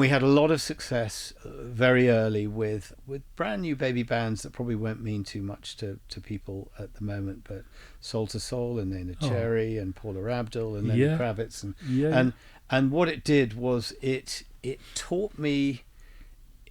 We had a lot of success very early with brand new baby bands that probably won't mean too much to people at the moment, but Soul to Soul and Nena Cherry and Paula Abdul and Lenny Kravitz and what it did was it taught me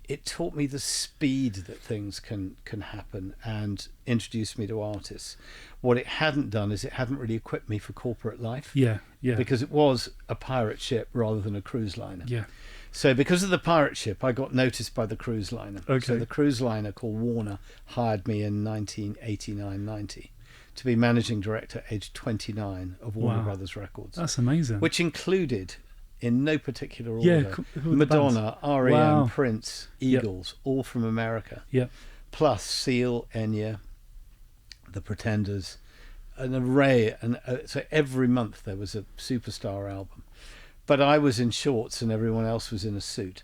the speed that things can happen and introduced me to artists. What it hadn't done is it hadn't really equipped me for corporate life. Because it was a pirate ship rather than a cruise liner. So because of the pirate ship, I got noticed by the cruise liner. So the cruise liner called Warner hired me in 1989-90 to be managing director aged 29 of Warner Brothers Records. That's amazing. Which included, in no particular order, Madonna, R.E.M., Prince, Eagles, all from America. Plus Seal, Enya, The Pretenders, an array. So every month there was a superstar album. But I was in shorts and everyone else was in a suit.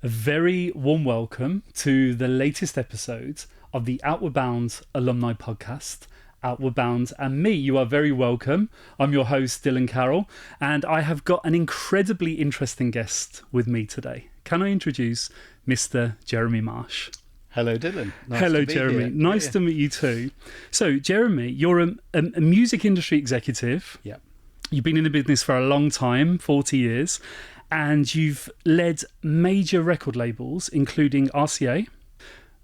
A very warm welcome to the latest episode of the Outward Bound alumni podcast, Outward Bound and me. You are very welcome. I'm your host, Dylan Carroll, and I have got an incredibly interesting guest with me today. Can I introduce Mr. Jeremy Marsh? Hello, Dylan. Hello, Jeremy. Here. Nice to meet you too. So, Jeremy, you're a music industry executive. You've been in the business for a long time, 40 years, and you've led major record labels, including RCA,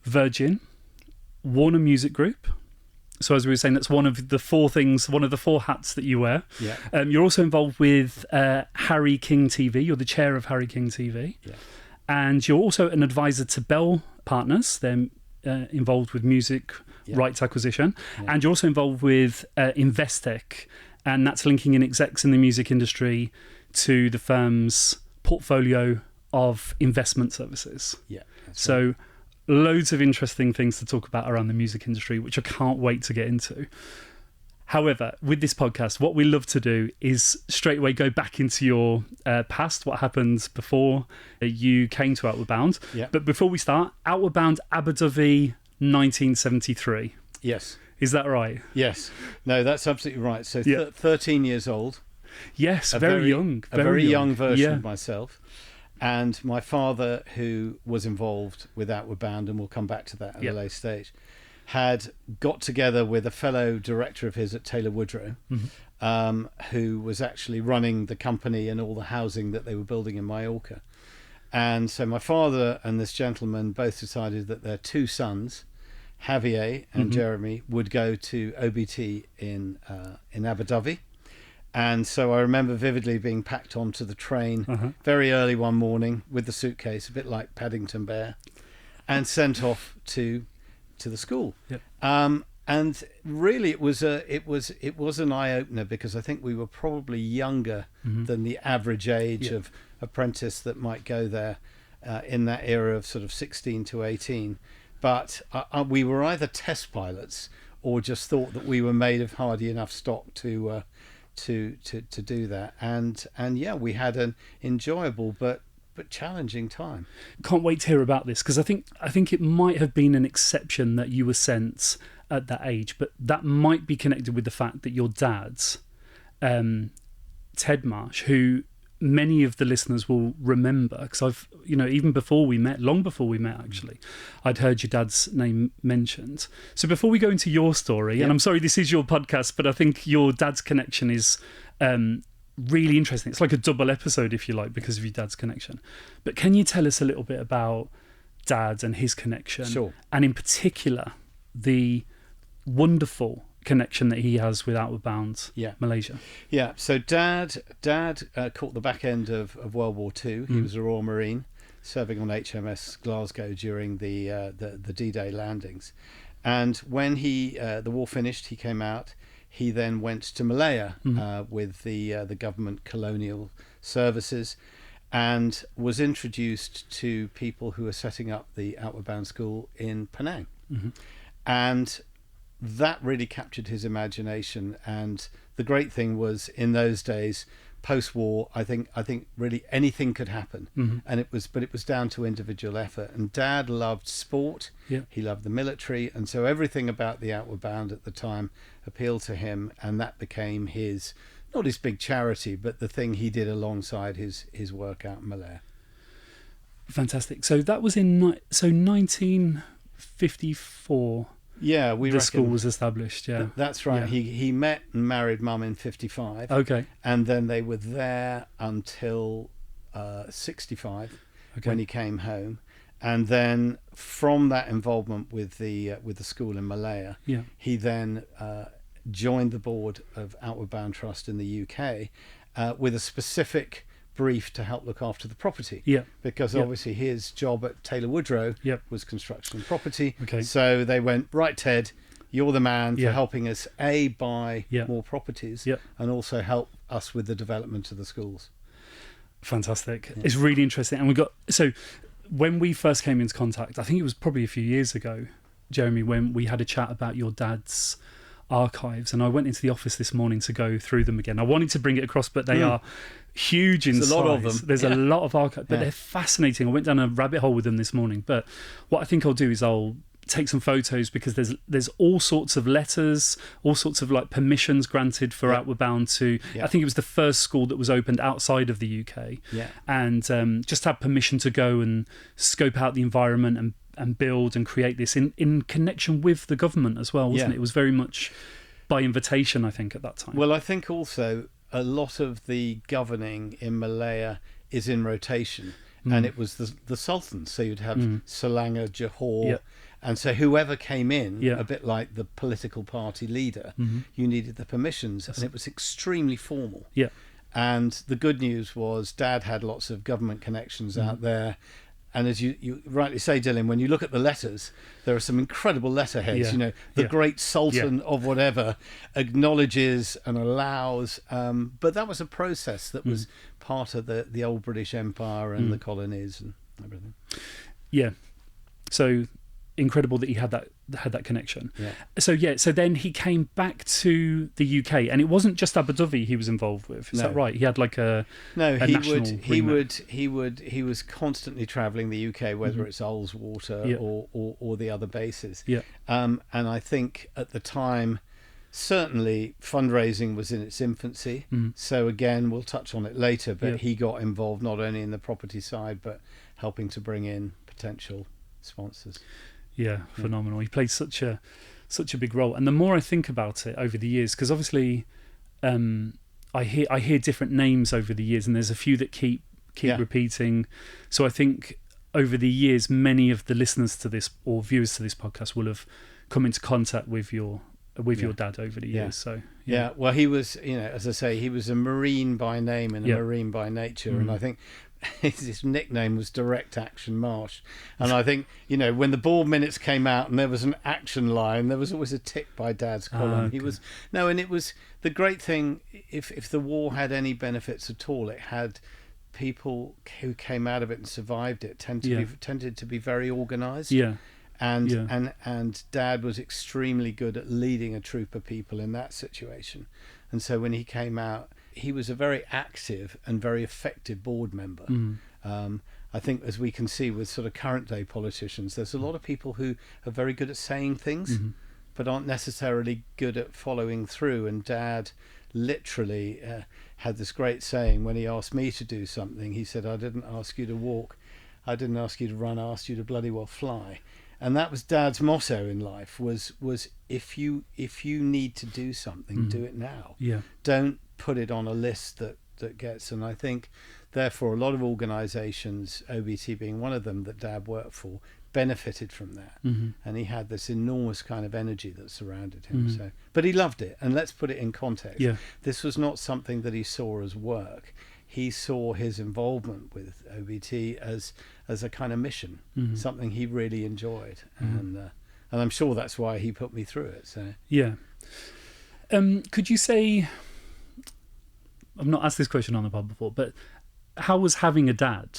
Virgin, Warner Music Group. So as we were saying, that's one of the four hats that you wear. You're also involved with Harry King TV. You're the chair of Harry King TV. And you're also an advisor to Bell Partners. They're involved with music rights acquisition. And you're also involved with Investec, and that's linking in execs in the music industry to the firm's portfolio of investment services. So loads of interesting things to talk about around the music industry, which I can't wait to get into. However, with this podcast, what we love to do is straight away go back into your past, what happened before you came to Outward Bound. But before we start, Outward Bound Aberdyfi 1973. Yes. Is that right? Yes. No, that's absolutely right. So 13 years old. Yes, very young. A very young version of myself. And my father, who was involved with Outward Bound, and we'll come back to that at a later stage, had got together with a fellow director of his at Taylor Woodrow, who was actually running the company and all the housing that they were building in Mallorca. And so my father and this gentleman both decided that their two sons, Javier and Jeremy, would go to OBT in Abu Dhabi. And so I remember vividly being packed onto the train very early one morning with the suitcase, a bit like Paddington Bear, and sent off to the school. And really it was an eye-opener, because I think we were probably younger than the average age of apprentice that might go there in that era of sort of 16 to 18. But we were either test pilots or just thought that we were made of hardy enough stock to do that. And we had an enjoyable but challenging time. Can't wait to hear about this, because I think it might have been an exception that you were sent at that age, but that might be connected with the fact that your dad, Ted Marsh, who many of the listeners will remember, because I've, even before we met, long before we met actually, I'd heard your dad's name mentioned. So before we go into your story, and I'm sorry this is your podcast, but I think your dad's connection is really interesting. It's like a double episode, if you like, because of your dad's connection. But can you tell us a little bit about Dad and his connection? Sure. And in particular, the wonderful connection that he has with Outward Bound Malaysia. So Dad caught the back end of World War II. He was a Royal Marine serving on HMS Glasgow during the D-Day landings. And when the war finished, he came out. He then went to Malaya with the government colonial services, and was introduced to people who were setting up the Outward Bound School in Penang. And that really captured his imagination. And the great thing was, in those days, post-war, I think really anything could happen. And it was down to individual effort. And Dad loved sport. He loved the military, and so everything about the Outward Bound at the time appealed to him, and that became his, not his big charity, but the thing he did alongside his work out in Malaya. Fantastic. So that was in 1954. Yeah, the school was established. Yeah, that's right. Yeah. He met and married Mum in 55. Okay, and then they were there until 65 when he came home, and then from that involvement with the school in Malaya, he then joined the board of Outward Bound Trust in the UK with a specific brief to help look after the property, because obviously his job at Taylor Woodrow was construction and property. So they went, right, Ted, you're the man for helping us buy more properties and also help us with the development of the schools. Fantastic. It's really interesting. And when we first came into contact, I think it was probably a few years ago, Jeremy, when we had a chat about your dad's archives, and I went into the office this morning to go through them again. I wanted to bring it across, but they are huge in size. There's a lot of them. There's a lot of archives, but they're fascinating. I went down a rabbit hole with them this morning. But what I think I'll do is I'll take some photos, because there's all sorts of letters, all sorts of like permissions granted for Outward Bound to. I think it was the first school that was opened outside of the UK, and just had permission to go and scope out the environment and build and create this in connection with the government as well, wasn't it? It was very much by invitation, I think, at that time. Well, I think also a lot of the governing in Malaya is in rotation, and it was the sultans. So you'd have Selangor, Johor, and so whoever came in, a bit like the political party leader, you needed the permissions, and it was extremely formal. And the good news was Dad had lots of government connections out there. And as you rightly say, Dylan, when you look at the letters, there are some incredible letterheads. The great Sultan of whatever acknowledges and allows. But that was a process that was part of the old British Empire and the colonies and everything. Yeah. So incredible that he had that connection. So then he came back to the UK, and it wasn't just Aberdyfi he was involved with. Is that right? He had like he was constantly travelling the UK, whether it's Ullswater or the other bases. And I think at the time, certainly fundraising was in its infancy. So again, we'll touch on it later, but he got involved not only in the property side but helping to bring in potential sponsors. Phenomenal. He played such a big role, and the more I think about it over the years, because obviously I hear different names over the years, and there's a few that keep repeating. So I think over the years, many of the listeners to this or viewers to this podcast will have come into contact with your dad over the years. So well, he was, as I say, he was a Marine by name and a Marine by nature, and I think his nickname was Direct Action Marsh. And I think, when the board minutes came out and there was an action line, there was always a tick by Dad's column. He was and it was the great thing, if the war had any benefits at all, it had people who came out of it and survived it tended to be very organised. And Dad was extremely good at leading a troop of people in that situation. And so when he came out, he was a very active and very effective board member. I think, as we can see with sort of current day politicians, there's a lot of people who are very good at saying things but aren't necessarily good at following through. And Dad literally had this great saying when he asked me to do something. He said, "I didn't ask you to walk, I didn't ask you to run, I asked you to bloody well fly." And that was Dad's motto in life, was if you need to do something, do it now. Don't put it on a list that gets. And I think therefore a lot of organisations, OBT being one of them that Dad worked for, benefited from that. And he had this enormous kind of energy that surrounded him. So, but he loved it. And let's put it in context. This was not something that he saw as work. He saw his involvement with OBT as a kind of mission, something he really enjoyed, and I'm sure that's why he put me through it. So could you say, I've not asked this question on the pod before, but how was having a dad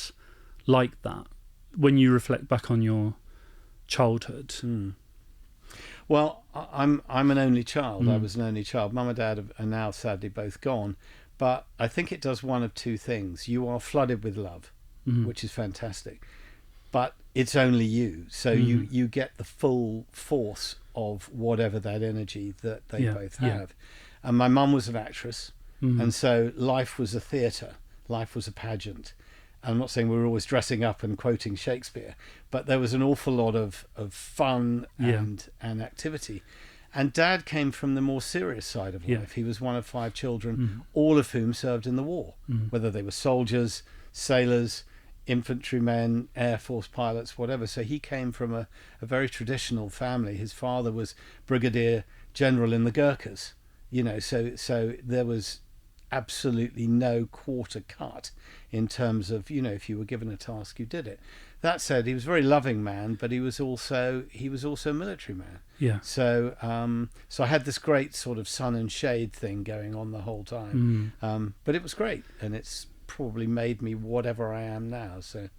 like that when you reflect back on your childhood? Well, I'm an only child. I was an only child. Mum and Dad are now sadly both gone. But I think it does one of two things. You are flooded with love, which is fantastic, but it's only you. So you get the full force of whatever that energy that they both have. And my mum was an actress, and so life was a theatre, life was a pageant. I'm not saying we were always dressing up and quoting Shakespeare, but there was an awful lot of fun and activity. And Dad came from the more serious side of life. He was one of 5 children, all of whom served in the war, whether they were soldiers, sailors, infantrymen, Air Force pilots, whatever. So he came from a very traditional family. His father was Brigadier General in the Gurkhas, so there was absolutely no quarter cut in terms of, if you were given a task, you did it. That said, he was a very loving man, but he was also a military man. Yeah. So I had this great sort of sun and shade thing going on the whole time. But it was great, and it's probably made me whatever I am now. So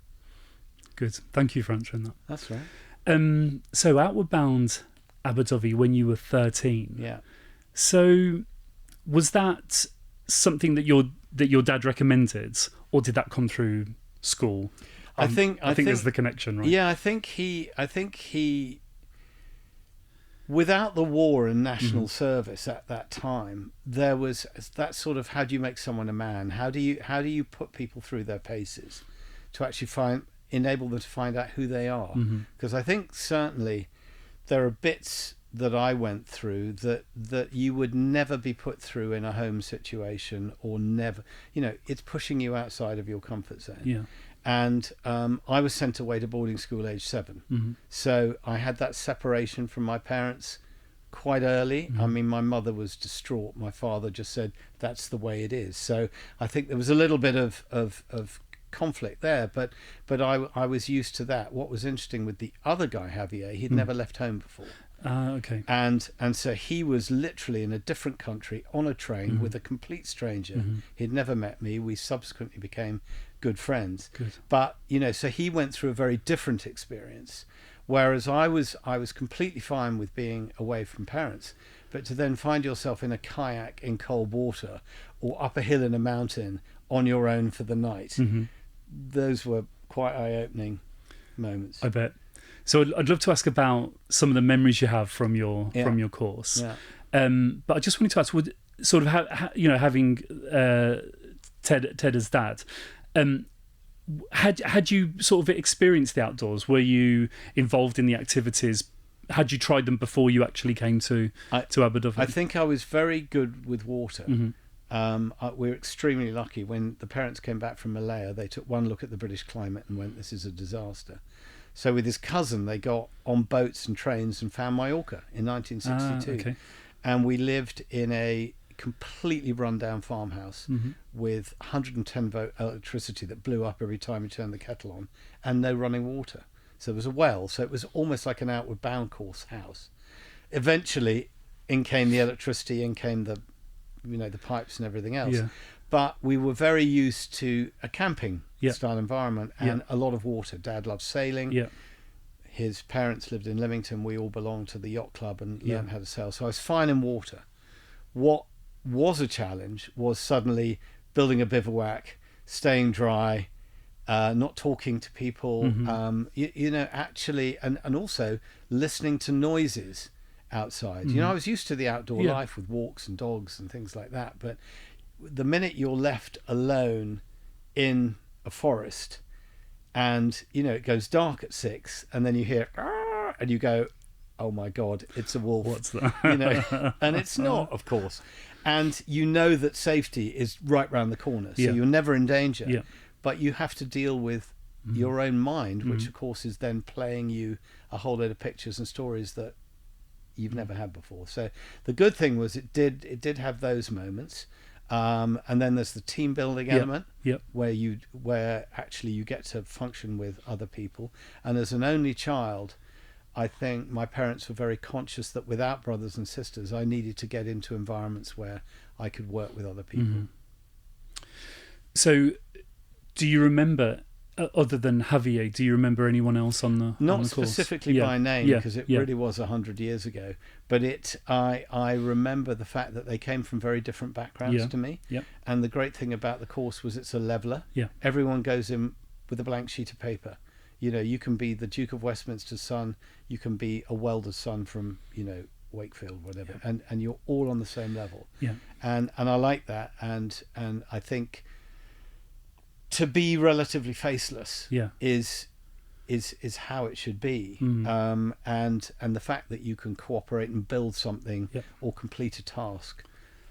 good. Thank you for answering that. That's right. So Outward Bound Aberdyfi when you were 13. Yeah. So was that something that your dad recommended, or did that come through school? I think there's the connection, right? Yeah, I think he without the war and national service at that time, there was that sort of, how do you make someone a man? How do you put people through their paces to actually enable them to find out who they are? Because I think certainly there are bits that I went through that you would never be put through in a home situation, or never, it's pushing you outside of your comfort zone. Yeah. And I was sent away to boarding school age 7. So I had that separation from my parents quite early. I mean, my mother was distraught. My father just said, that's the way it is. So I think there was a little bit of conflict there, but I was used to that. What was interesting with the other guy, Javier, he'd never left home before. Okay. And so he was literally in a different country on a train with a complete stranger. He'd never met me. We subsequently became good friends. Good. But so he went through a very different experience, whereas I was completely fine with being away from parents. But to then find yourself in a kayak in cold water, or up a hill in a mountain on your own for the night, those were quite eye-opening moments. I bet. So I'd love to ask about some of the memories you have from your course. Yeah. But I just wanted to ask, would sort of having Ted as dad, had you sort of experienced the outdoors? Were you involved in the activities? Had you tried them before you actually came to Aberdyfi? I think I was very good with water. We were extremely lucky. When the parents came back from Malaya, they took one look at the British climate and went, this is a disaster. So with his cousin, they got on boats and trains and found Mallorca in 1962. Okay. And we lived in a completely run-down farmhouse with 110 volt electricity that blew up every time you turned the kettle on, and no running water. So there was a well, so it was almost like an Outward Bound course house. Eventually, in came the electricity, in came the pipes and everything else. Yeah. But we were very used to a camping style environment and a lot of water. Dad loved sailing. Yeah. His parents lived in Leamington. We all belonged to the yacht club and learned how to sail. So I was fine in water. What was a challenge was suddenly building a bivouac, staying dry, not talking to people, actually, and also listening to noises outside. I was used to the outdoor life with walks and dogs and things like that, but the minute you're left alone in a forest and it goes dark at 6 and then you hear and you go, oh my god, it's a wolf. What's that? And it's not, of course, and that safety is right round the corner, so you're never in danger, but you have to deal with your own mind, which of course is then playing you a whole load of pictures and stories that you've never had before. So the good thing was it did have those moments. And then there's the team building element, where actually you get to function with other people. And as an only child, I think my parents were very conscious that without brothers and sisters, I needed to get into environments where I could work with other people. So, do you remember, other than Javier, do you remember anyone else on the Not on the course? Specifically by name, because it really was 100 years ago. But I remember the fact that they came from very different backgrounds to me. And the great thing about the course was it's a leveller. Everyone goes in with a blank sheet of paper. You can be the Duke of Westminster's son, you can be a welder's son from Wakefield, whatever, and you're all on the same level. And I like that, and I think to be relatively faceless Yeah. is how it should be. And the fact that you can cooperate and build something or complete a task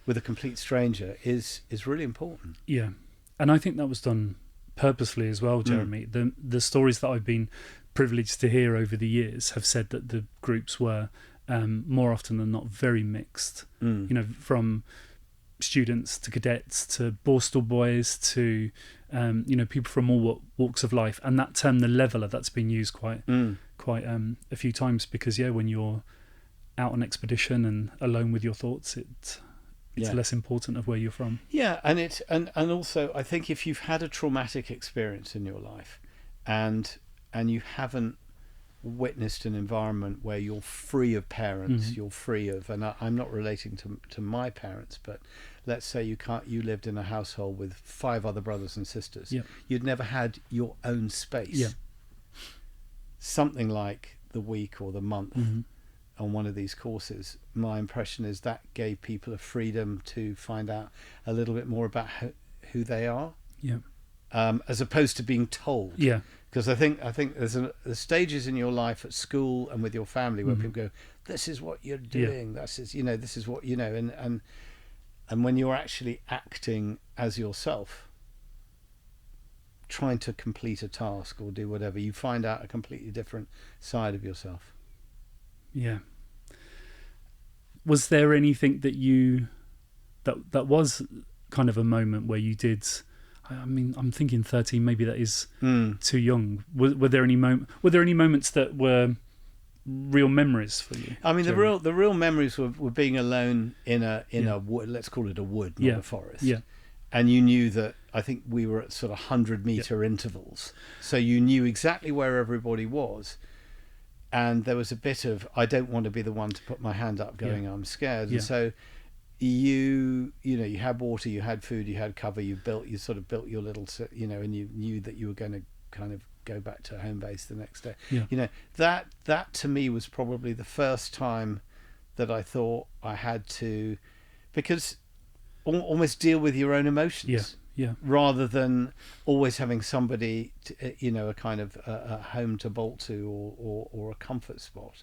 with a complete stranger is really important. Yeah. And I think that was done purposefully as well, Jeremy. The stories that I've been privileged to hear over the years have said that the groups were more often than not very mixed. You know, from students to cadets to Borstal boys to you know, people from all walks of life. And that term, the leveller, that's been used quite a few times, because when you're out on expedition and alone with your thoughts, it's less important of where you're from. And also I think if you've had a traumatic experience in your life and you haven't witnessed an environment where you're free of parents, you're free of, and I'm not relating to my parents, but let's say you lived in a household with 5 other brothers and sisters, you'd never had your own space, something like the week or the month on one of these courses. My impression is that gave people a freedom to find out a little bit more about who they are, as opposed to being told. Because I think there's stages in your life at school and with your family where people go, "This is what you're doing. This is what you know." And when you're actually acting as yourself, trying to complete a task or do whatever, you find out a completely different side of yourself. Yeah. Was there anything that was kind of a moment where you did? I mean, I'm thinking 13. Maybe that is too young. Were there any moments that were real memories for you? I mean, the real memories were being alone in a wood. Let's call it a wood, not a forest. Yeah. And you knew that. I think we were at sort of 100-meter intervals, so you knew exactly where everybody was. And there was a bit of, I don't want to be the one to put my hand up going, I'm scared. And so you had water, you had food, you had cover, you sort of built your little, and you knew that you were going to kind of go back to home base the next day. That to me was probably the first time that I thought I had to, because almost deal with your own emotions. Rather than always having somebody, a kind of a home to bolt to or a comfort spot.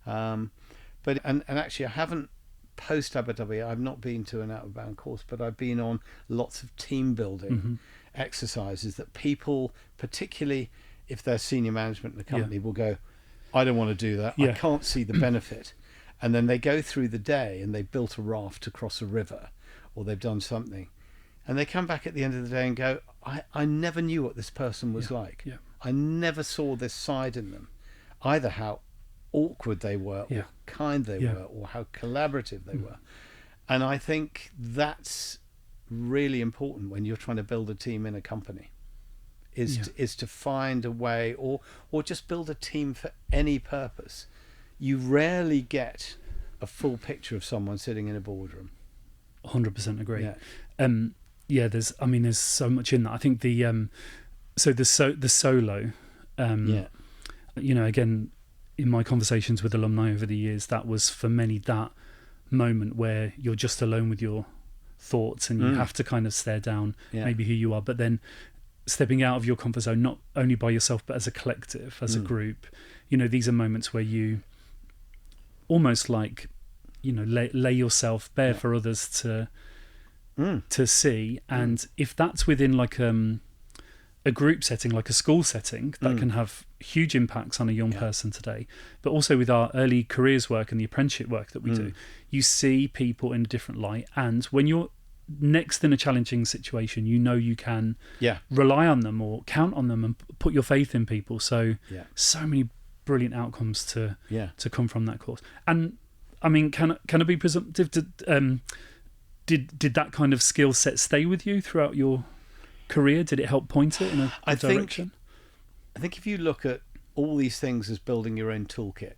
But actually, I haven't post Aberdyfi. I've not been to an Outward Bound course, but I've been on lots of team building exercises that people, particularly if they're senior management in the company, will go, "I don't want to do that. I can't see the benefit." And then they go through the day and they've built a raft to cross a river, or they've done something. And they come back at the end of the day and go, I never knew what this person was like. I never saw this side in them, either how awkward they were or kind they were or how collaborative they were. And I think that's really important when you're trying to build a team in a company, is to find a way or just build a team for any purpose. You rarely get a full picture of someone sitting in a boardroom. 100% agree. There's so much in that. I think the solo, again, in my conversations with alumni over the years, that was for many that moment where you're just alone with your thoughts and you have to kind of stare down maybe who you are, but then stepping out of your comfort zone, not only by yourself but as a collective, as a group. These are moments where you almost like lay yourself bare for others to see. And if that's within like a group setting, like a school setting, that can have huge impacts on a young person today. But also with our early careers work and the apprenticeship work that we do, you see people in a different light. And when you're next in a challenging situation, you can rely on them or count on them and put your faith in people. So many brilliant outcomes to come from that course. And I mean, can I be presumptive to did that kind of skill set stay with you throughout your career? Did it help point it in a direction? I think if you look at all these things as building your own toolkit,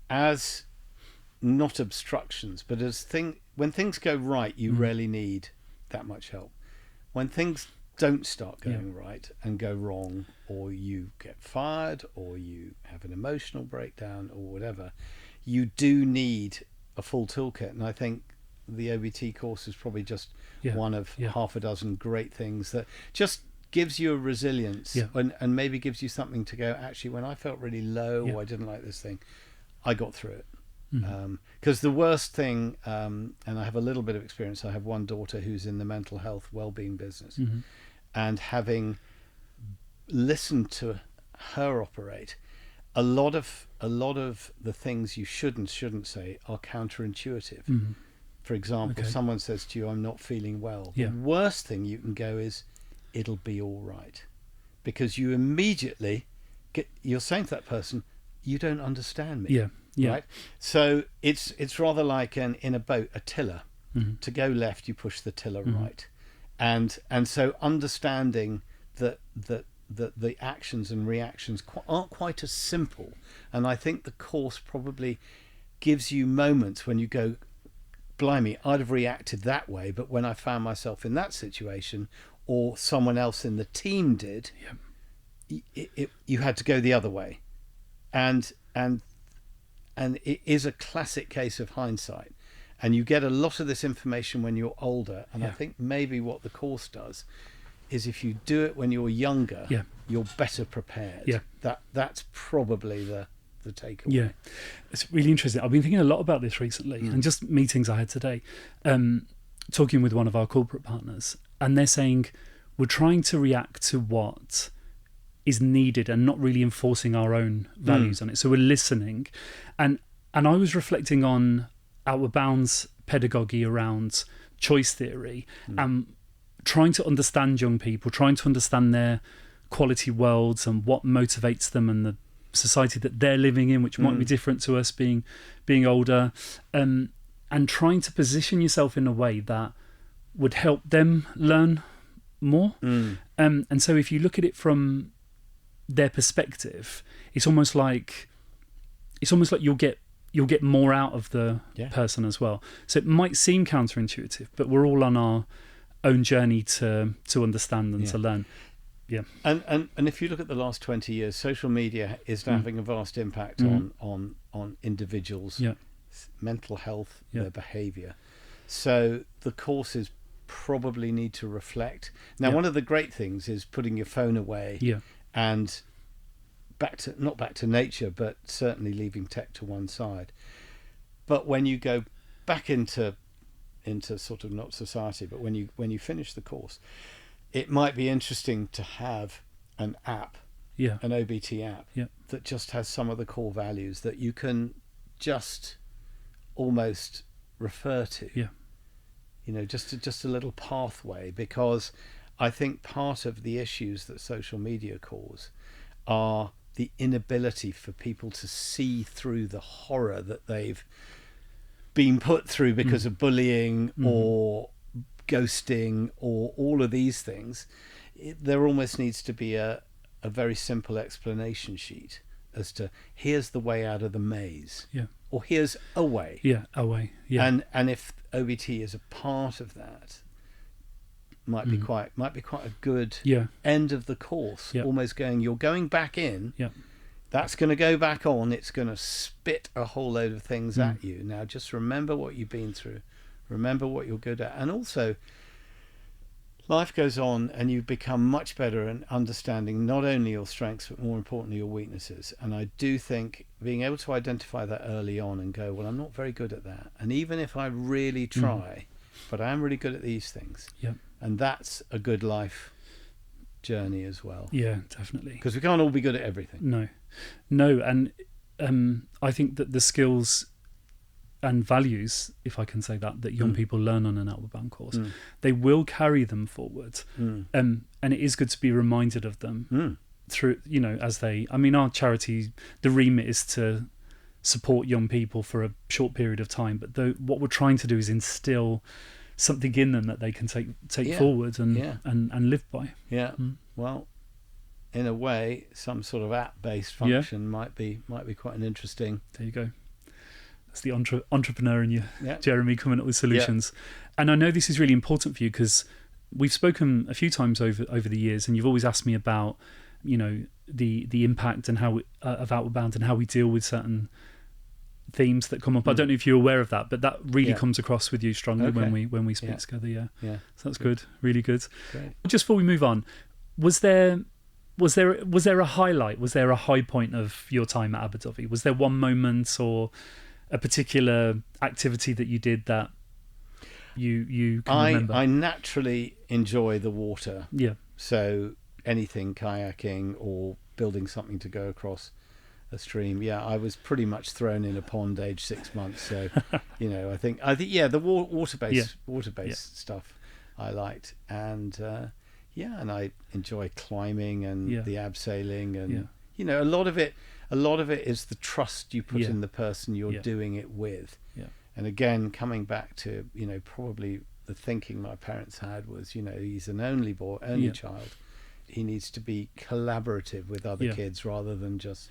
as not obstructions, but as when things go right, you rarely need that much help. When things don't start going right and go wrong, or you get fired, or you have an emotional breakdown, or whatever, you do need a full toolkit. And I think the OBT course is probably just Yeah. one of Yeah. half a dozen great things that just gives you a resilience, Yeah. and maybe gives you something to go, actually, when I felt really low, Yeah. or I didn't like this thing, I got through it. Mm. Because the worst thing, and I have a little bit of experience, I have one daughter who's in the mental health well-being business, Mm-hmm. and having listened to her operate, a lot of the things you shouldn't say are counterintuitive. Mm-hmm. For example, Okay. someone says to you, I'm not feeling well. Yeah. The worst thing you can go is, it'll be all right. Because you immediately you're saying to that person, you don't understand me. Yeah. Yeah. Right? So it's rather like in a boat, a tiller. Mm-hmm. To go left, you push the tiller Mm-hmm. right. And so understanding that the actions and reactions aren't quite as simple. And I think the course probably gives you moments when you go, blimey, I'd have reacted that way, but when I found myself in that situation, or someone else in the team did, you had to go the other way. And it is a classic case of hindsight. And you get a lot of this information when you're older. And I think maybe what the course does is, if you do it when you're younger, you're better prepared. Yeah. That's probably the takeaway. Yeah, it's really interesting. I've been thinking a lot about this recently, and just meetings I had today, talking with one of our corporate partners, and they're saying we're trying to react to what is needed and not really enforcing our own values on it. So we're listening, and I was reflecting on Outward Bound's pedagogy around choice theory, and trying to understand young people, trying to understand their quality worlds and what motivates them, and the society that they're living in, which might be different to us being older, and trying to position yourself in a way that would help them learn more. And so if you look at it from their perspective, it's almost like you'll get more out of the person as well. So it might seem counterintuitive, but we're all on our own journey to understand and to learn. Yeah. And if you look at the last 20 years, social media is having a vast impact on individuals' mental health, their behaviour. So the courses probably need to reflect. Now, one of the great things is putting your phone away and not back to nature, but certainly leaving tech to one side. But when you go back into sort of not society, but when you finish the course, it might be interesting to have an app, an OBT app, that just has some of the core values that you can just almost refer to. You know, just a little pathway, because I think part of the issues that social media cause are the inability for people to see through the horror that they've been put through because of bullying or ghosting or all of these things. There almost needs to be a very simple explanation sheet as to, here's the way out of the maze, or here's a way. A way. And if OBT is a part of that, might be quite a good end of the course. Almost you're going back in. That's going to go back on. It's going to spit a whole load of things at you. Now, just remember what you've been through. Remember what you're good at. And also, life goes on, and you become much better at understanding not only your strengths, but more importantly, your weaknesses. And I do think being able to identify that early on and go, well, I'm not very good at that. And even if I really try, but I am really good at these things. And that's a good life journey as well. Yeah, definitely. Because we can't all be good at everything. No. And I think that the skills and values, if I can say that young people learn on an Outward Bound course, they will carry them forward. And it is good to be reminded of them through, as our charity, the remit is to support young people for a short period of time, but what we're trying to do is instill something in them that they can take forward and live by. Well, in a way, some sort of app-based function might be quite an interesting. There you go. That's the entrepreneur in you, Jeremy, coming up with solutions. And I know this is really important for you, because we've spoken a few times over the years, and you've always asked me about, the impact and how of Outward Bound and how we deal with certain themes that come up. I don't know if you're aware of that, but that really comes across with you strongly when we speak together. Yeah. So that's good. Really good. Great. Just before we move on, was there a highlight? Was there a high point of your time at Aberdyfi? Was there one moment or a particular activity that you did that you can remember? I naturally enjoy the water. Yeah. So anything kayaking or building something to go across a stream. Yeah, I was pretty much thrown in a pond age 6 months. So, I think the water-based stuff I liked, and and I enjoy climbing and the abseiling, and a lot of it is the trust you put in the person you're doing it with. Yeah. And again, coming back to probably the thinking my parents had was he's an only child. He needs to be collaborative with other kids rather than just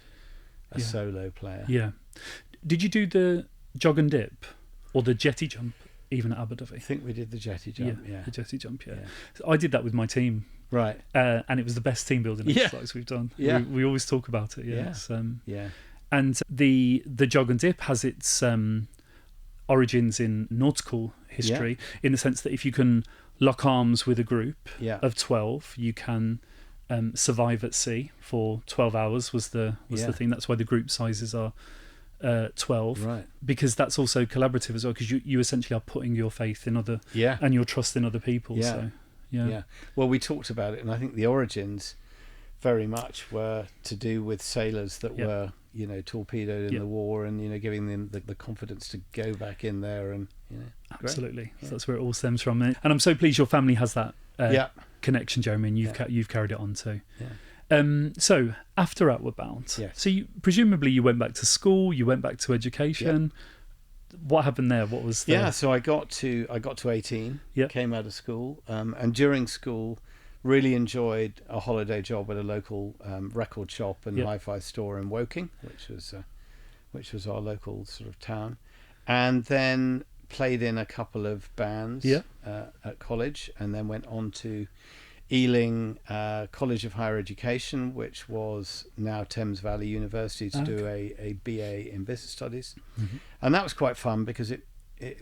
a solo player. Yeah. Did you do the jog and dip or the jetty jump even at Aberdyfi? I think we did the jetty jump, The jetty jump, So I did that with my team. Right. And it was the best team building exercise we've done. Yeah. We always talk about it, Yeah. And the jog and dip has its origins in nautical history in the sense that if you can lock arms with a group of 12, you can survive at sea for 12 hours was the thing. That's why the group sizes are 12, right? Because that's also collaborative as well, because you essentially are putting your faith in other and your trust in other people. So well, we talked about it, and I think the origins very much were to do with sailors that were torpedoed in the war, and giving them the confidence to go back in there, and absolutely. So that's where it all stems from, and I'm so pleased your family has that connection, Jeremy, and you've carried it on too. So after Outward Bound, so presumably you went back to school, you went back to education. What happened there? What was so I got to 18, came out of school, and during school really enjoyed a holiday job at a local record shop and hi-fi store in Woking, which was our local sort of town, and then played in a couple of bands at college, and then went on to Ealing College of Higher Education, which was now Thames Valley University, to do a BA in Business Studies. And that was quite fun because it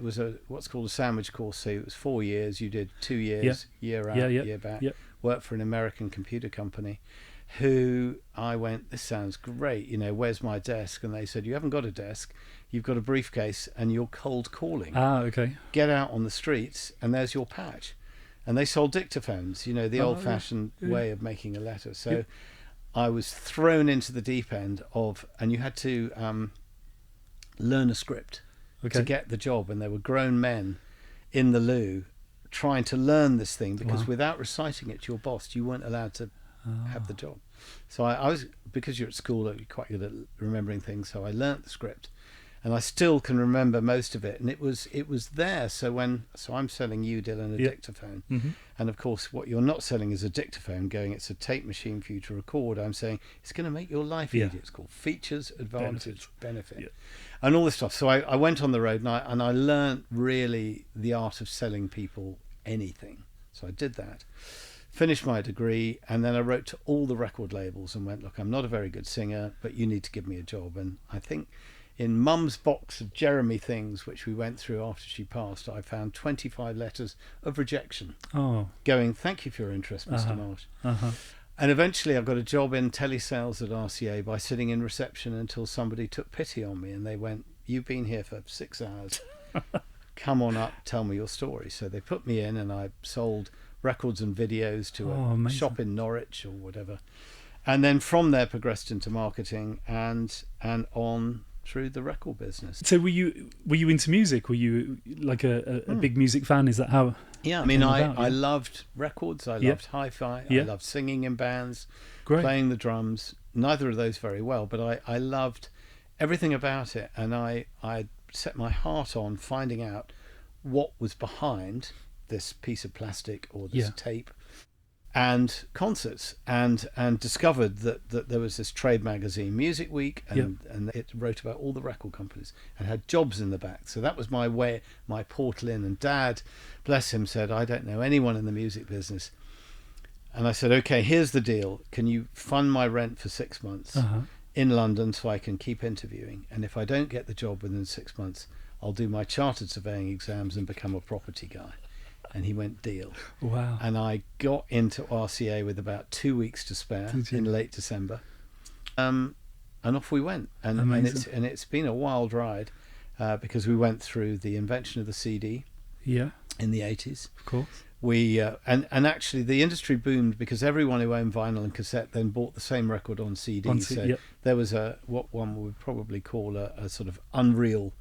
was what's called a sandwich course. So it was 4 years. You did 2 years, year out, year back. Worked for an American computer company, who I went, this sounds great. Where's my desk? And they said, you haven't got a desk. You've got a briefcase and you're cold calling. Okay. Get out on the streets and there's your patch. And they sold dictaphones, the old-fashioned way of making a letter. So I was thrown into the deep end and you had to learn a script to get the job. And there were grown men in the loo trying to learn this thing, because without reciting it to your boss, you weren't allowed to have the job. So I was, because you're at school, you're quite good at remembering things. So I learnt the script. And I still can remember most of it, and it was there. So I'm selling you, Dylan, a dictaphone, and of course, what you're not selling is a dictaphone. It's a tape machine for you to record. I'm saying it's going to make your life easier. It's called features, advantage, benefit, and all this stuff. So I went on the road, and I learned really the art of selling people anything. So I did that, finished my degree, and then I wrote to all the record labels and went, look, I'm not a very good singer, but you need to give me a job. And I think in Mum's box of Jeremy things, which we went through after she passed, I found 25 letters of rejection. Going, thank you for your interest, Mr. Marsh. And eventually I got a job in telesales at RCA by sitting in reception until somebody took pity on me, and they went, you've been here for 6 hours. Come on up, tell me your story. So they put me in, and I sold records and videos to a shop in Norwich or whatever. And then from there progressed into marketing and on through the record business. So were you into music? Were you like a big music fan? Is that how? Yeah, I mean, I loved records. I loved hi-fi. I loved singing in bands, playing the drums. Neither of those very well, but I loved everything about it, and I set my heart on finding out what was behind this piece of plastic or this tape and concerts, and discovered that there was this trade magazine, Music Week, and it wrote about all the record companies and had jobs in the back. So that was my portal in. And Dad, bless him, said, I don't know anyone in the music business. And I said, okay, here's the deal. Can you fund my rent for 6 months in London so I can keep interviewing. And if I don't get the job within 6 months, I'll do my chartered surveying exams and become a property guy. And he went, deal. Wow. And I got into RCA with about 2 weeks to spare in late December. And off we went. And it's been a wild ride because we went through the invention of the CD in the 80s. Of course. We and actually the industry boomed because everyone who owned vinyl and cassette then bought the same record on CD. There was what one would probably call a sort of unreal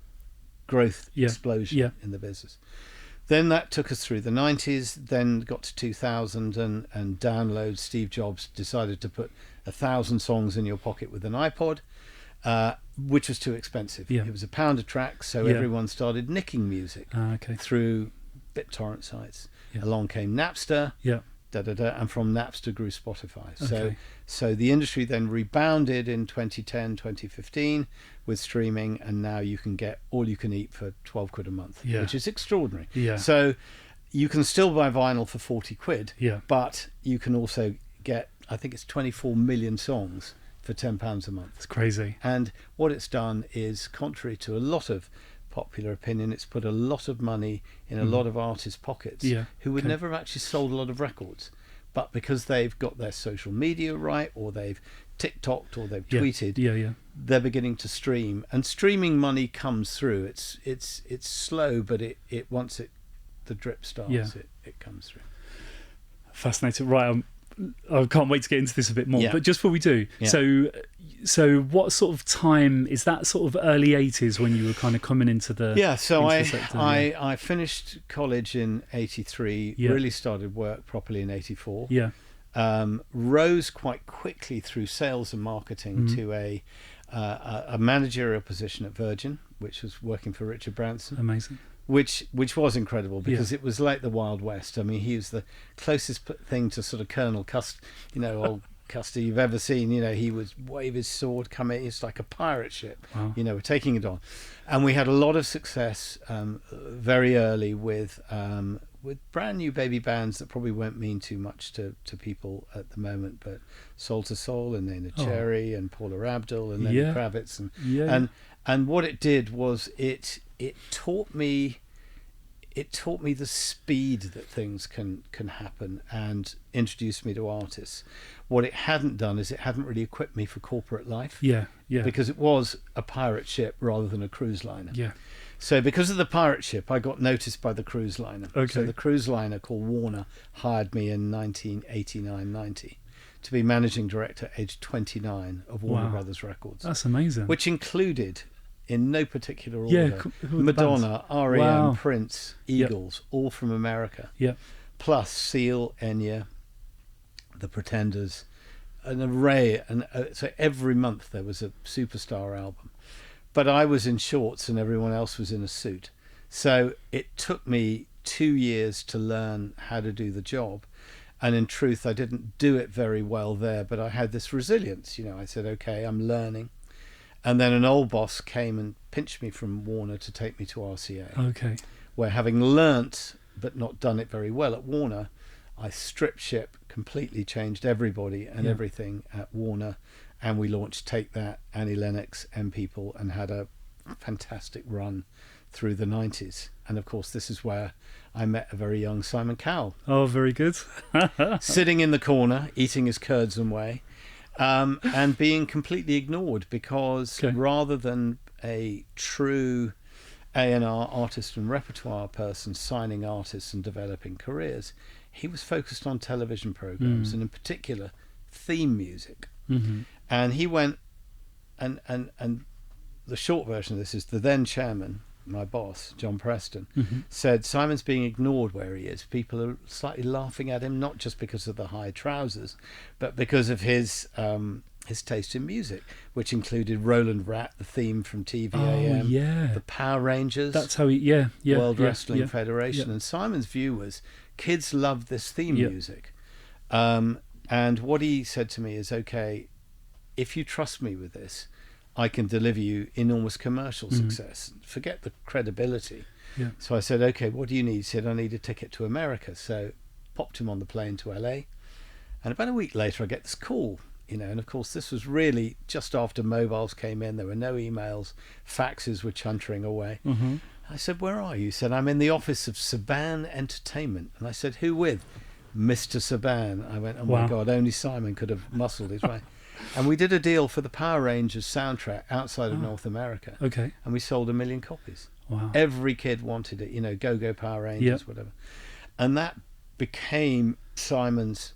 growth explosion in the business. Then that took us through the 90s, then got to 2000 and download. Steve Jobs decided to put 1,000 songs in your pocket with an iPod, which was too expensive. It was £1 a track, so everyone started nicking music through BitTorrent sites. Along came Napster, and from Napster grew Spotify. So the industry then rebounded in 2010, 2015 with streaming, and now you can get all you can eat for 12 quid a month, which is extraordinary. So you can still buy vinyl for 40 quid, but you can also get, I think it's 24 million songs for £10 a month. It's crazy. And what it's done is, contrary to a lot of popular opinion, it's put a lot of money in a lot of artists' pockets who would never have actually sold a lot of records, but because they've got their social media right, or they've TikToked, or they've tweeted, they're beginning to stream, and streaming money comes through. It's slow, but it once the drip starts, it comes through. Fascinating. Right, I can't wait to get into this a bit more, but just before we do, so what sort of time is that? Sort of early 80s when you were kind of coming into the sector? I finished college in 83, really started work properly in 84, rose quite quickly through sales and marketing to a managerial position at Virgin, which was working for Richard Branson. Amazing. Which was incredible because it was like the Wild West. I mean, he was the closest thing to sort of Colonel old Custer you've ever seen. He would wave his sword, come in. It's like a pirate ship. Wow. We're taking it on, and we had a lot of success very early with brand new baby bands that probably won't mean too much to people at the moment, but Soul to Soul and Nena Cherry and Paula Abdul and Lenny Kravitz and what it did was it taught me the speed that things can happen and introduced me to artists. What it hadn't done is it hadn't really equipped me for corporate life. Because it was a pirate ship rather than a cruise liner. So because of the pirate ship, I got noticed by the cruise liner. So the cruise liner called Warner hired me in 1989-90 to be managing director, age 29, of Warner Brothers Records. That's amazing. Which included, in no particular order, Madonna, R.E.M., Prince, Eagles, all from America. Plus Seal, Enya, The Pretenders, an array. So every month there was a superstar album. But I was in shorts and everyone else was in a suit. So it took me 2 years to learn how to do the job. And in truth, I didn't do it very well there, but I had this resilience. I said, okay, I'm learning. And then an old boss came and pinched me from Warner to take me to RCA. Where, having learnt but not done it very well at Warner, I stripped ship, completely changed everybody and everything at Warner, and we launched Take That, Annie Lennox, M People, and had a fantastic run through the 90s. And of course, this is where I met a very young Simon Cowell. Oh, very good. Sitting in the corner, eating his curds and whey. And being completely ignored because rather than a true A&R artist and repertoire person signing artists and developing careers, he was focused on television programs and in particular theme music. And he went and the short version of this is the then chairman, my boss, John Preston, said Simon's being ignored where he is. People are slightly laughing at him, not just because of the high trousers, but because of his taste in music, which included Roland Rat, the theme from TVAM, the Power Rangers. That's how World Wrestling Federation. And Simon's view was kids love this theme music. And what he said to me is, okay, if you trust me with this, I can deliver you enormous commercial success. Forget the credibility. So I said, okay, what do you need? He said, I need a ticket to America. So popped him on the plane to LA. And about a week later, I get this call. and of course this was really just after mobiles came in. There were no emails, faxes were chuntering away. I said, where are you? He said, I'm in the office of Saban Entertainment. And I said, who with? Mr. Saban. I went, oh my God, only Simon could have muscled his way. And we did a deal for the Power Rangers soundtrack outside of North America. Okay. And we sold 1 million copies. Wow. Every kid wanted it, Go-Go Power Rangers, whatever. And that became Simon's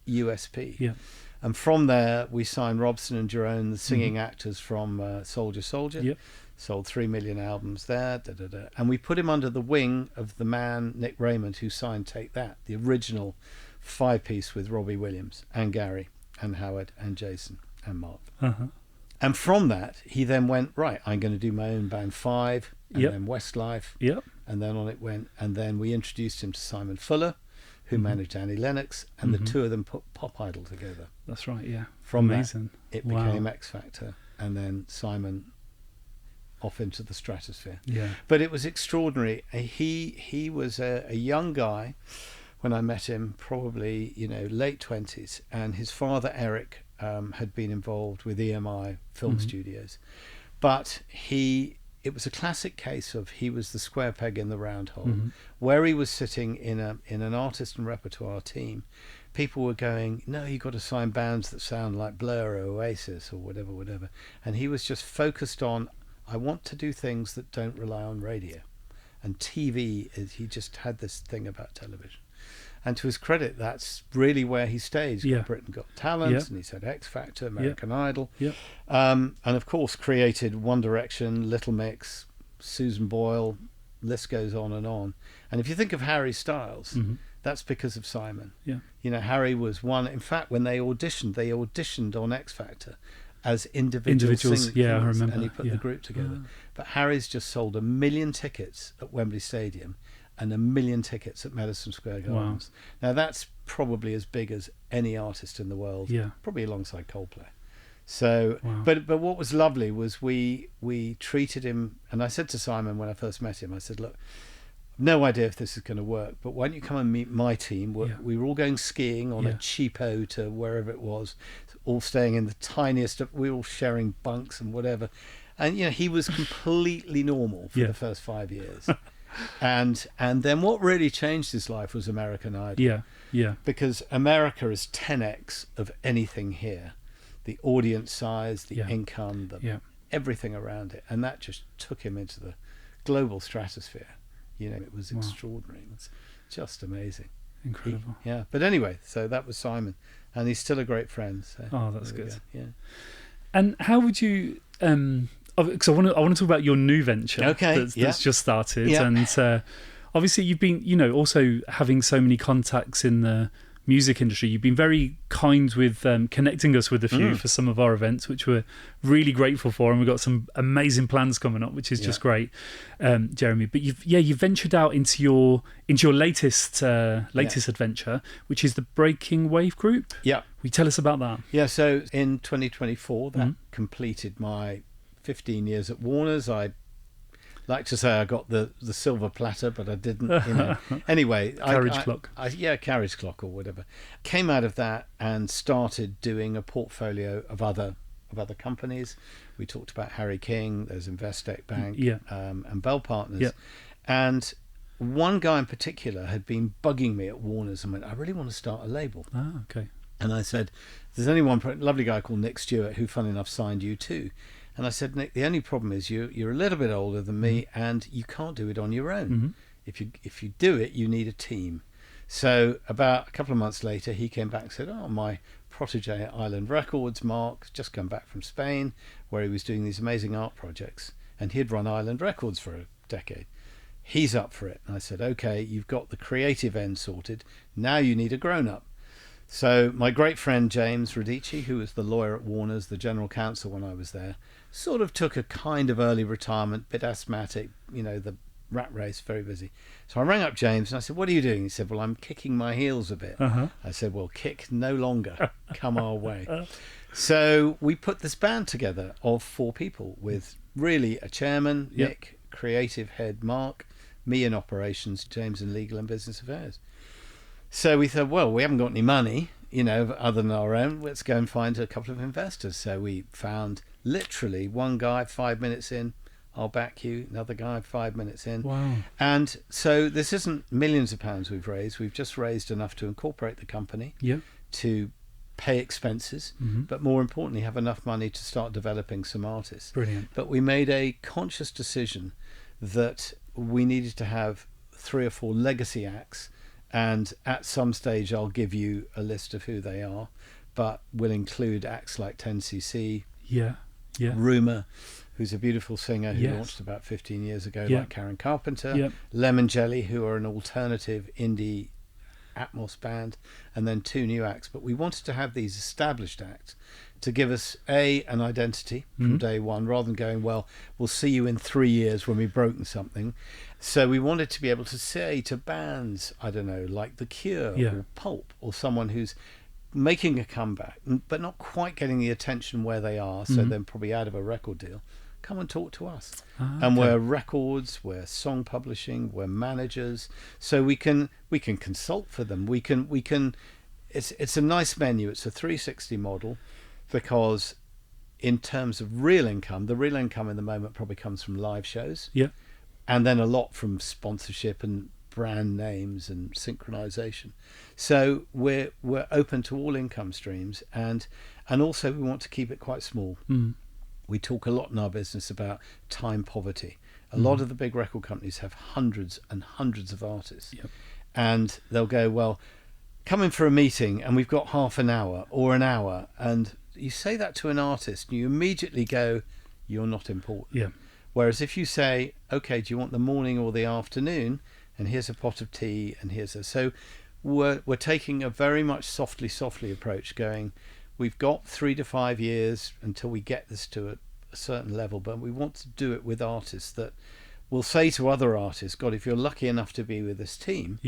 USP. Yeah. And from there, we signed Robson and Jerome, the singing actors from Soldier Soldier. Yep. Sold 3 million albums there. And we put him under the wing of the man, Nick Raymond, who signed Take That, the original 5-piece with Robbie Williams and Gary and Howard and Jason and Mark. And from that, he then went, right, I'm going to do my own band 5, and then Westlife. And then on it went. And then we introduced him to Simon Fuller, who managed Annie Lennox, and the two of them put Pop Idol together. That's right, yeah. From Amazing. that, it became X Factor, and then Simon off into the stratosphere. Yeah. But it was extraordinary. He was a young guy when I met him, probably, late 20s, and his father, Eric, had been involved with EMI Film Studios. But it was a classic case of he was the square peg in the round hole. Where he was sitting in an artist and repertoire team, people were going, no, you've got to sign bands that sound like Blur or Oasis or whatever. And he was just focused on, I want to do things that don't rely on radio. And TV, he just had this thing about television. And to his credit, that's really where he stayed. He's got Britain Got Talent, and he's had X Factor, American Idol. And of course created One Direction, Little Mix, Susan Boyle, list goes on. And if you think of Harry Styles, that's because of Simon. Harry was one. In fact, when they auditioned on X Factor as individuals. Singers, I remember. And he put the group together. But Harry's just sold 1 million tickets at Wembley Stadium and 1 million tickets at Madison Square Gardens. Now that's probably as big as any artist in the world, probably alongside Coldplay. So, but what was lovely was we treated him, and I said to Simon when I first met him, I said, look, no idea if this is going to work, but why don't you come and meet my team? We were all going skiing on a cheapo to wherever it was, all staying in the tiniest we were all sharing bunks and whatever. And he was completely normal for the first 5 years. And then what really changed his life was American Idol. Because America is 10x of anything here. The audience size, the income, everything around it. And that just took him into the global stratosphere. It was extraordinary. It was just amazing. Incredible. But anyway, so that was Simon. And he's still a great friend. So that's good. Yeah. And how would you... because I want to talk about your new venture that's just started. And obviously you've been, also having so many contacts in the music industry. You've been very kind with connecting us with a few for some of our events, which we're really grateful for, and we've got some amazing plans coming up, which is just great, Jeremy. But you've ventured out into your latest adventure, which is the Breaking Wave Group. Will you tell us about that? So in 2024, that completed my 15 years at Warner's. I like to say I got the silver platter, but I didn't. Anyway, carriage clock. Carriage clock or whatever. Came out of that and started doing a portfolio of other companies. We talked about Harry King. There's Investec Bank and Bell Partners. And one guy in particular had been bugging me at Warner's and went, I really want to start a label. Okay. And I said, there's only one lovely guy called Nick Stewart who, funny enough, signed you too. And I said, Nick, the only problem is you're a little bit older than me, and you can't do it on your own. If you do it, you need a team. So about a couple of months later, he came back and said, my protege at Island Records, Mark, just come back from Spain, where he was doing these amazing art projects, and he'd run Island Records for a decade. He's up for it. And I said, okay, you've got the creative end sorted. Now you need a grown-up. So my great friend James Radici, who was the lawyer at Warner's, the general counsel when I was there, sort of took a kind of early retirement, bit asthmatic, the rat race, very busy. So I rang up James and I said, what are you doing? He said, well, I'm kicking my heels a bit. I said, well, kick no longer. Come our way. So we put this band together of 4 people with really a chairman, Nick, creative head Mark, me in operations, James in legal and business affairs. So we thought, well, we haven't got any money. other than our own, let's go and find a couple of investors. So we found literally one guy 5 minutes in, I'll back you, another guy 5 minutes in. Wow. And so this isn't millions of pounds we've raised. We've just raised enough to incorporate the company, to pay expenses, but more importantly, have enough money to start developing some artists. Brilliant. But we made a conscious decision that we needed to have 3 or 4 legacy acts, and at some stage I'll give you a list of who they are, but we'll include acts like 10cc, Rumour, who's a beautiful singer who launched about 15 years ago, like Karen Carpenter, Lemon Jelly, who are an alternative indie Atmos band, and then 2 new acts. But we wanted to have these established acts to give us an identity from day one, rather than going, well, we'll see you in 3 years when we've broken something. So we wanted to be able to say to bands, I don't know, like The Cure or Pulp, or someone who's making a comeback but not quite getting the attention where they are, so they're probably out of a record deal, come and talk to us. And we're records, we're song publishing, we're managers, so we can consult for them. We can it's a nice menu. It's a 360 model, because in terms of real income, the real income in the moment probably comes from live shows, and then a lot from sponsorship and brand names and synchronization. So we're open to all income streams, and also we want to keep it quite small. We talk a lot in our business about time poverty. A lot of the big record companies have hundreds and hundreds of artists, and they'll go, well, come in for a meeting and we've got half an hour or an hour, and you say that to an artist and you immediately go, you're not important. Whereas if you say, okay, do you want the morning or the afternoon, and here's a pot of tea, and so we're taking a very much softly approach, going, we've got 3 to 5 years until we get this to a certain level, but we want to do it with artists that will say to other artists, God, if you're lucky enough to be with this team,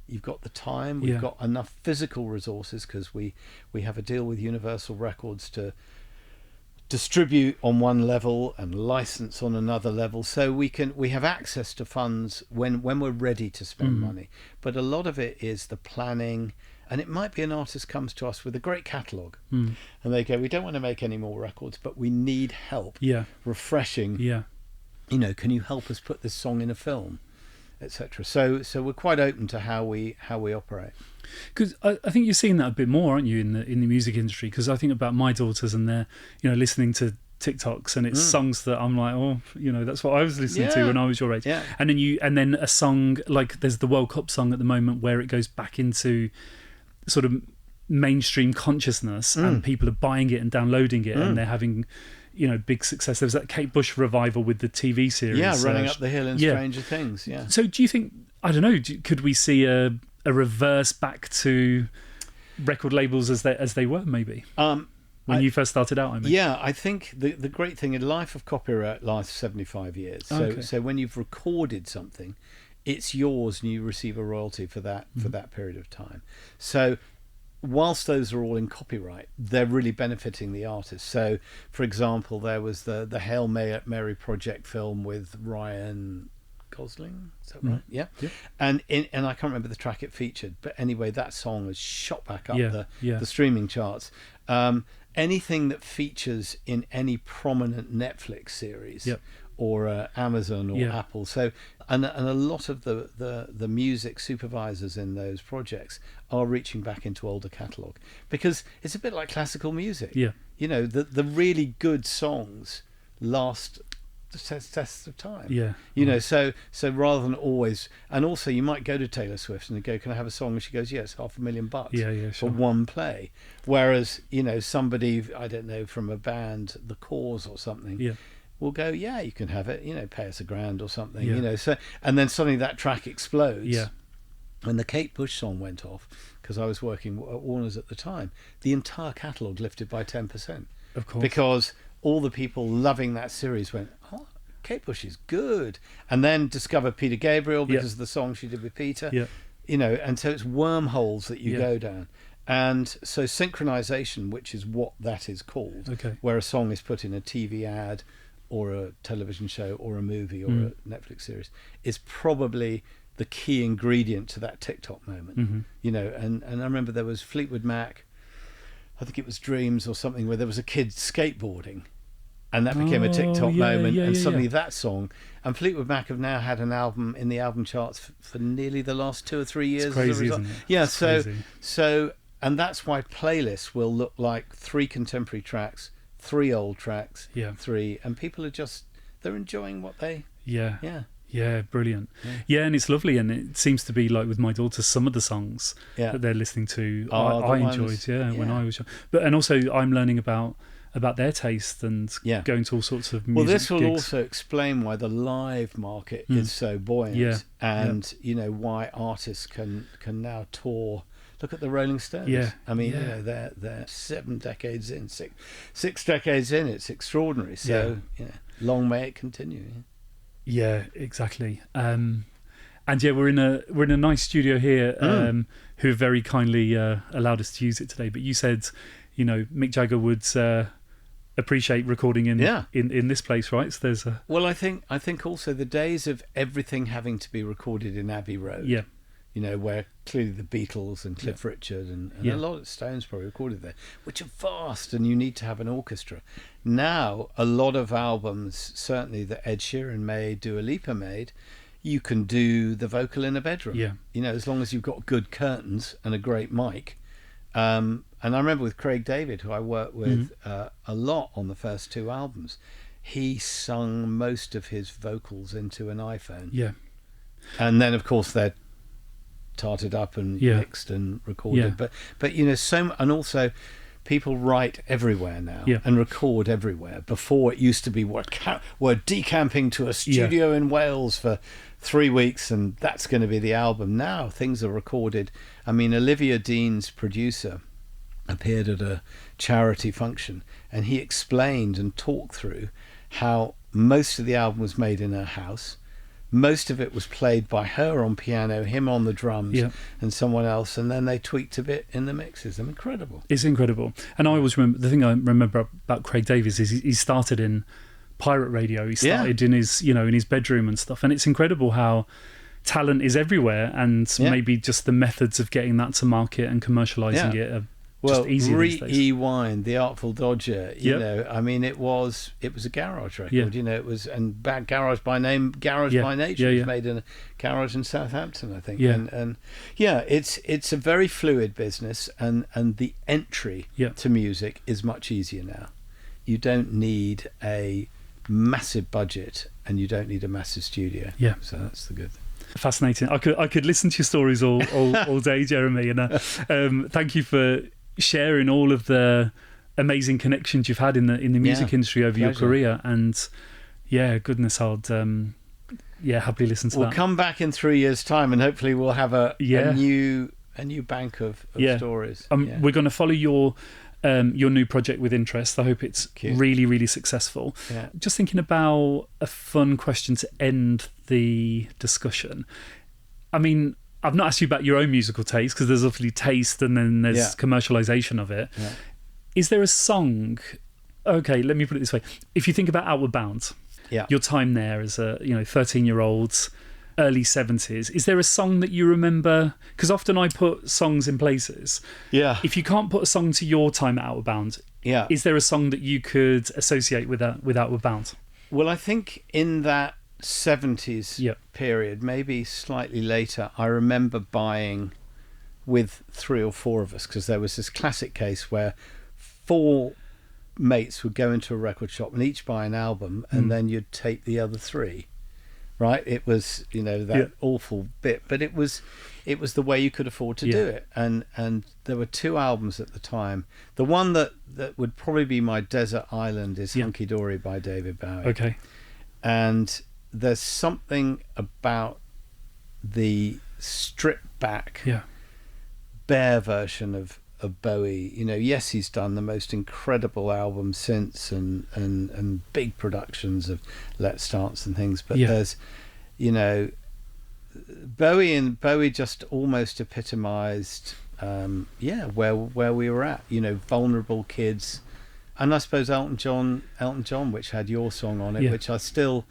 you've got the time, we've got enough physical resources, because we have a deal with Universal Records to distribute on one level and license on another level, so we have access to funds when we're ready to spend money. But a lot of it is the planning, and it might be an artist comes to us with a great catalogue, and they go, we don't want to make any more records, but we need help refreshing, can you help us put this song in a film, etc. So we're quite open to how we operate. Because I think you're seeing that a bit more, aren't you, in the music industry? Because I think about my daughters, and they're listening to TikToks, and it's songs that I'm like, oh, that's what I was listening to when I was your age. And then a song like, there's the World Cup song at the moment where it goes back into sort of mainstream consciousness, and people are buying it and downloading it, and they're having big success. There was that Kate Bush revival with the TV series, Running Up the Hill and Stranger Things. So do you think, I don't know, could we see a reverse back to record labels as they were, maybe, when you first started out? I mean, I think the great thing in life of copyright lasts 75 years. So when you've recorded something, it's yours, and you receive a royalty for that period of time. So whilst those are all in copyright, they're really benefiting the artist. So, for example, there was the Hail Mary Project film with Ryan Gosling, is that right? Yeah. And I can't remember the track it featured, but anyway, that song has shot back up the streaming charts. Anything that features in any prominent Netflix series, or Amazon or Apple. So and a lot of the music supervisors in those projects are reaching back into older catalogue, because it's a bit like classical music. The really good songs last the test of time. So rather than always, and also you might go to Taylor Swift and go, can I have a song? And she goes, yes, $500,000 for one play. Whereas somebody, I don't know, from a band, The Cause or something, will go, you can have it, pay us $1,000 or something, so, and then suddenly that track explodes. When the Kate Bush song went off, because I was working at Warner's at the time, the entire catalogue lifted by 10%. Of course. Because all the people loving that series went, oh, Kate Bush is good, and then discovered Peter Gabriel because of the song she did with Peter, and so it's wormholes that you go down. And so synchronization, which is what that is called, where a song is put in a TV ad or a television show or a movie or a Netflix series, is probably the key ingredient to that TikTok moment. And I remember there was Fleetwood Mac, I think it was Dreams or something, where there was a kid skateboarding. And that became a TikTok moment, and suddenly that song. And Fleetwood Mac have now had an album in the album charts for nearly the last 2 or 3 years. It's crazy, isn't it? Yeah, it's crazy. so, and that's why playlists will look like 3 contemporary tracks, 3 old tracks, 3, and people are they're enjoying what they. Yeah, brilliant. Yeah, and it's lovely, and it seems to be like with my daughter, some of the songs that they're listening to, I enjoyed. When I was young. And also I'm learning about their taste and going to all sorts of music this will gigs. also explain why the live market is so buoyant, and why artists can now tour. Look at the Rolling Stones. I mean, they're 7 decades in, 6 decades in. It's extraordinary. So long may it continue. Yeah, exactly. And we're in a nice studio here, who have very kindly allowed us to use it today. But you said, Mick Jagger would appreciate recording in this place, right? So there's a... Well, I think also the days of everything having to be recorded in Abbey Road, where clearly the Beatles and Cliff Richard and a lot of Stones probably recorded there, which are vast, and you need to have an orchestra. Now, a lot of albums, certainly that Ed Sheeran made, Dua Lipa made, you can do the vocal in a bedroom. As long as you've got good curtains and a great mic. And I remember with Craig David, who I worked with a lot on the first 2 albums, he sung most of his vocals into an iPhone. And then, of course, they're tarted up and mixed and recorded. But and also people write everywhere now and record everywhere. Before it used to be we're decamping to a studio in Wales for 3 weeks and that's going to be the album. Now things are recorded. I mean, Olivia Dean's producer appeared at a charity function, and he explained and talked through how most of the album was made in her house. Most of it was played by her on piano, him on the drums, and someone else, and then they tweaked a bit in the mixes. I'm incredible. It's incredible. And I always remember, the thing I remember about Craig Davies is he started in pirate radio. He started in his bedroom and stuff, and it's incredible how talent is everywhere, and maybe just the methods of getting that to market and commercialising it are just easier these days. Rewind, The Artful Dodger, I mean, it was a garage record, it was, and Bad Garage by Name, Garage by Nature, it was made in a garage in Southampton, I think. And it's a very fluid business, and the entry to music is much easier now. You don't need a massive budget, and you don't need a massive studio. So that's the good thing. Fascinating. I could listen to your stories all day, Jeremy, and thank you for sharing all of the amazing connections you've had in the music industry over your career. And goodness, I'd happily listen to that. We'll come back in 3 years' time, and hopefully we'll have a new bank of stories. We're going to follow your new project with interest. I hope it's really, really successful. Just thinking about a fun question to end the discussion. I mean, I've not asked you about your own musical taste, because there's obviously taste and then there's commercialisation of it. Is there a song... Okay, let me put it this way. If you think about Outward Bound, your time there as a 13-year-old, early 70s, is there a song that you remember? Because often I put songs in places. If you can't put a song to your time at Outward Bound, is there a song that you could associate with Outward Bound? Well, I think in that 70s period, maybe slightly later, I remember buying with 3 or 4 of us, because there was this classic case where 4 mates would go into a record shop and each buy an album, and then you'd tape the other 3. Right? It was, that awful bit, but it was the way you could afford to do it. And there were 2 albums at the time. The one that would probably be my desert island is Hunky Dory by David Bowie. Okay. And there's something about the stripped back, bare version of Bowie. Yes, he's done the most incredible albums since, and big productions of Let's Dance and things, but there's Bowie just almost epitomized where we were at, vulnerable kids. And I suppose Elton John, which had your song on it, which I still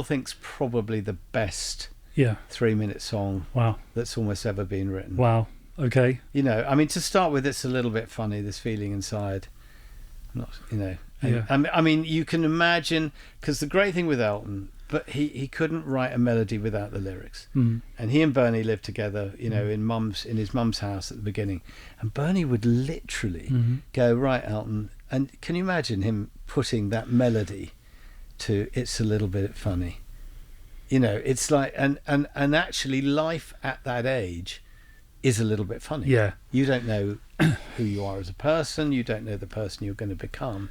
think's probably the best 3-minute song that's almost ever been written. Wow. Okay. You know, I mean, to start with, it's a little bit funny, this feeling inside. Not, you know. Yeah. I mean, you can imagine, because the great thing with Elton, but he couldn't write a melody without the lyrics. Mm. And he and Bernie lived together, you know, in his mum's house at the beginning. And Bernie would literally go, right, Elton, and can you imagine him putting that melody to It's a Little Bit Funny? You know, it's like, and actually life at that age is a little bit funny. Yeah. You don't know who you are as a person, you don't know the person you're going to become.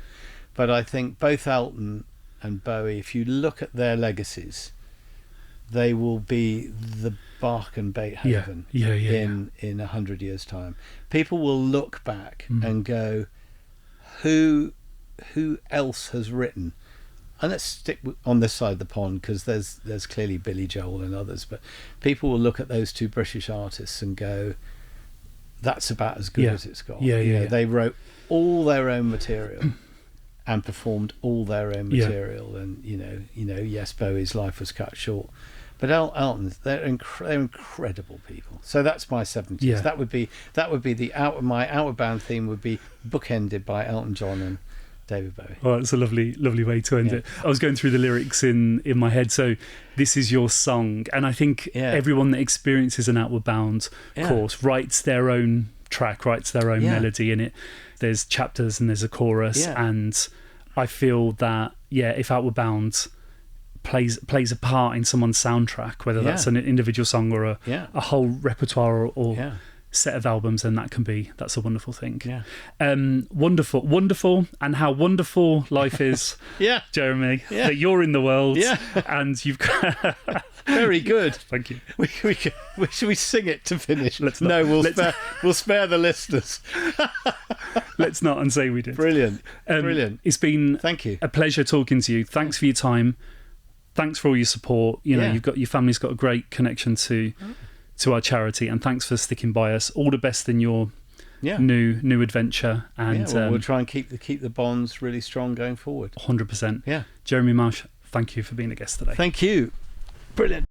But I think both Elton and Bowie, if you look at their legacies, they will be the Bach and Beethoven in 100 years' time. People will look back and go, who else has written? And let's stick on this side of the pond, because there's clearly Billy Joel and others, but people will look at those two British artists and go, that's about as good as it's got. They wrote all their own material and performed all their own material, and you know, yes, Bowie's life was cut short, but Elton's, they're incredible people. So that's my 70s. Yeah. That would be my Outward Bound theme would be bookended by Elton John and David Bowie. Oh, it's a lovely way to end it. I was going through the lyrics in my head. So this is your song, and I think everyone that experiences an Outward Bound course writes their own track, writes their own melody in it. There's chapters and there's a chorus, and I feel that if Outward Bound plays a part in someone's soundtrack, whether that's an individual song or a whole repertoire or set of albums, and that's a wonderful thing. Wonderful, and how wonderful life is. Jeremy, that you're in the world, and you've got very good. Thank you. Should we sing it to finish? Let's not. We'll spare the listeners. Let's not, and say we did. Brilliant. It's been thank you, a pleasure talking to you. Thanks for your time. Thanks for all your support. You know, your family's got a great connection to our charity, and thanks for sticking by us. All the best in your new adventure, and we'll try and keep the bonds really strong going forward. 100%. Jeremy Marsh, thank you for being a guest today. Thank you. Brilliant.